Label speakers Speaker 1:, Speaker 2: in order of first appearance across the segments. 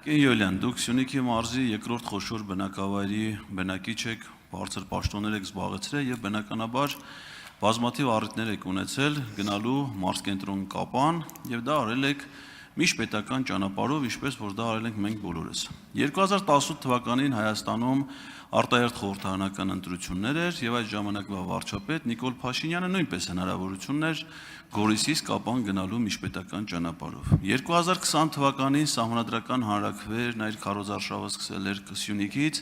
Speaker 1: Յոլյան, դուք Սյունիքի մարզի երկրորդ խոշոր բնակավայրի բնակիչ եք, բարձր պաշտոններ եք զբաղեցրել եւ բնականաբար բազմաթիվ առիթներ եք ունեցել գնալու մարզկենտրոն Կապան եւ դա արել եք միջպետական ճանապարհով, ինչպես որ դա արել ենք մենք բոլորս։ 2018 թվականին Հայաստանում արտահերթ խորհրդարանական ընտրություններ էր եւ այդ ժամանակվա վարչապետ Նիկոլ Փաշինյանը նույնպես հնարավորություն ուներ Գորիսից Կապան գնալու միջպետական ճանապարհով։ 2020 թվականին սահմանադրական հանրաքվերն այդ քարոզարշավը սկսել էր Սյունիքից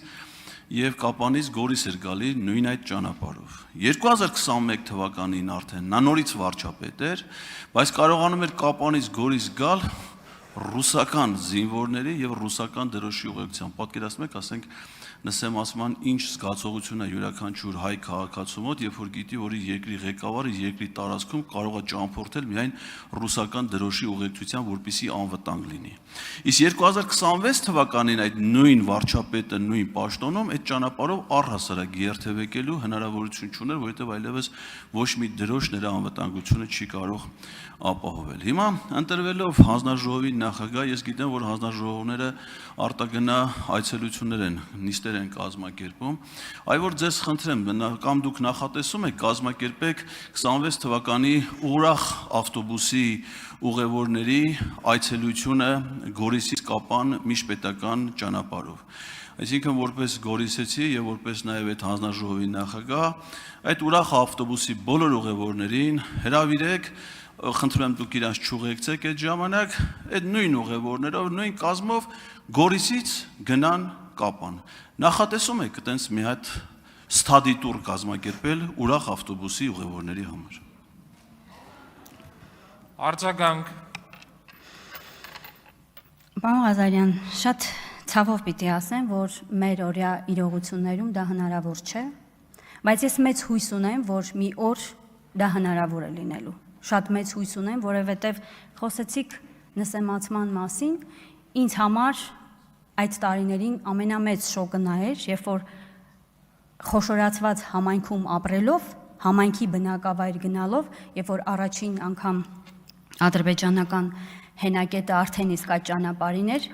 Speaker 1: եւ Կապանից Գորիս էր գալի նույն այդ ճանապարհով։ 2021 թվականին արդեն նա նորից վարչապետ էր, բայց կարողանում էր Կապանից Գորիս գալ ռուսական զինվորների եւ ռուսական դրոշի ուղեկցությամբ։ Պատկերացնում եք, ասենք նսեմ ասման ինչ զգացողություն է յուրաքանչյուր հայ քաղաքացու մոտ, երբ որ գիտի, որ իր երկրի ղեկավարը երկրի տարածքում կարող է ճամփորդել միայն ռուսական դրոշի ուղեկցությամբ, որպեսզի անվտանգ լինի։ Իսկ 2026 թվականին այդ նույն վարչապետը նույն պաշտոնում այդ ճանապարհով առհասարակ երթևեկելու հնարավորություն չուներ, որովհետև այլևս ոչ մի դրոշ նրա անվտանգությունը չի կարող ապահովել։ Հիմա ընտրվելով հանձնաժողովի նախագահ, ես գիտեմ, որ հանձնաժողովները արտագնա այցելություններ են, նիստեր են կազմակերպում, այլ որ ձեզ խնդրեմ, կամ դուք նախատեսում եք կազմակերպեք 26 թվականի ուրախ ավտոբուսի ուղևորների այցելությունը Գորիսից Կապան միջպետական ճանապարհով։ Այսինքն որպես գորիսեցի եւ որպես նաեւ այդ հանձնաժողովի նախագահ, այդ ուրախ ավտոբուսի բոլոր ուղևորներին հրավիրեք, խնդրում եմ դուք իրանց չուղեկցեք այդ ժամանակ, այդ նույն ուղևորներով, նույն կազմով Գորիսից գնան Կապան։ Նախատեսում եք այտենց մի հատ ստադի տուր կազմակերպել ուրախ ավտոբուսի ուղևորների համար։
Speaker 2: Արձագանք։
Speaker 3: Պարոն Ղազարյան, շատ ցավով պիտի ասեմ, որ մեր օրյա իրողություններում դա հնարավոր չէ, բայց ես մեծ հույս ունեմ, որ մի օր դա հնարավոր է լինելու։ Շատ մեծ հույս ունեմ, որովհետև խոսեցիք նսեմացման մասին, ինձ համար այդ տարիներին ամենամեծ շոկը նա էր, երբ որ խոշորացված համայնքում ապրելով, համայնքի բնակավայր գնալով, երբ որ առաջին անգամ ադրբեջանական հենակետը արդեն իսկ այդ ճանապարհին էր,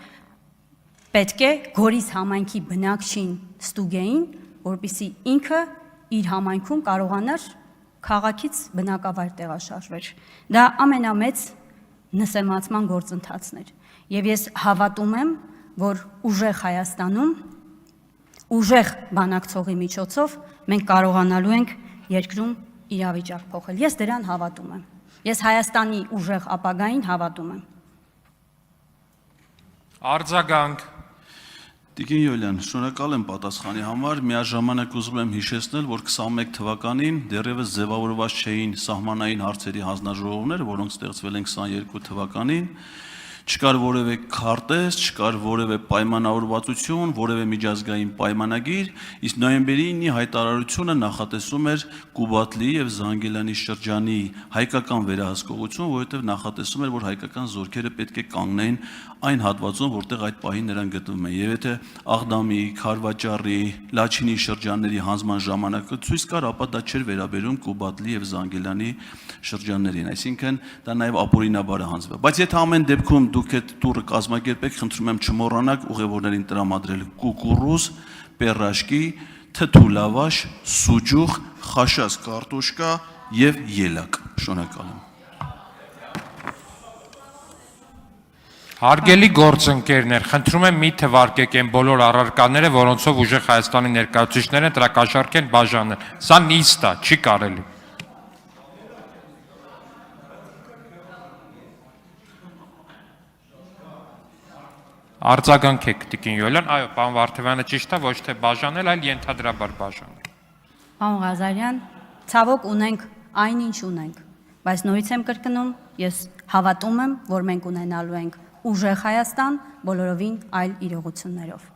Speaker 3: պետք է Գորիս համայնքի բնակչին ստուգեին, որպեսզի ինքը իր համայնքում կարողանար քաղաքից բնակավայր տեղաշարժվեր։ Դա ամենամեծ նսեմացման գործընթացն էր։ Եվ ես հավատում եմ, որ ուժեղ Հայաստանում, ուժեղ բանակցողի միջոցով մենք կարողանալու ենք երկրում իրավիճակ փոխել։ Ես դրան հավատում եմ։ Ես Հայաստանի ուժեղ ապագային հավատում եմ։
Speaker 2: Արձագանք։
Speaker 1: Տիկին Յոլյան, շնորհակալ եմ պատասխանի համար, միաժամանակ ուզում եմ հիշեցնել, որ 21 թվականին դեռևս ձևավորված չէին սահմանային հարցերի հանձնաժողովները, որոնք ստեղծվել են 22 թվականին, չկար որևէ քարտեզ, չկար որևէ պայմանավորվածություն, որևէ միջազգային պայմանագիր, իսկ նոյեմբերի 9-ի հայտարարությունը նախատեսում էր Կուբատլի եւ Զանգելանի շրջանի հայկական վերահսկողություն, որովհետեւ նախատեսում էր, որ հայկական զորքերը պետք է կանգնեն այն հատվածում, որտեղ այդ պահին նրանք գտնվում են։ Եվ եթե Աղդամի, Քարվաճառի, Լաչինի շրջանների հանձնման ժամանակը ցույց կար, ապա դա չէր վերաբերում Կուբատլի եւ Զանգելանի շրջաններին, այսինքն դա նաեւ ապօրինաբար է հանձնվել։ Բայց եթե ամեն դեպքում դուք այդ տուրը կազմակերպեք, խնդրում եմ չմոռանաք ուղևորներին տրամադրել կուկուռուզ, պերաշկի, թթու լավաշ, սուջուխ, խաշած կարտոշկա եւ ելակ։ Շնորհակալ եմ։
Speaker 2: Հարգելի գործընկերներ, խնդրում եմ մի թվարկեք այն բոլոր առարկաները, որոնցով ուժեղ Հայաստանի ներկայացուցիչները տրակաշարք են բաժանել։ Սա նիստ է, չի կարելի։ Արձագանքեք, Տիկին Յոլյան, այո, պարոն Վարդևյանը ճիշտ է, ոչ թե բաժանել, այլ ենթադրաբար բաժանել։
Speaker 3: Պարոն Ղազարյան, ցավոք ունենք այնինչ ունենք, բայց նորից եմ կրկնում, ես հավատում եմ, որ մենք ունենալու ենք ուժեղ Հայաստան բոլորովին այլ իրողություններով։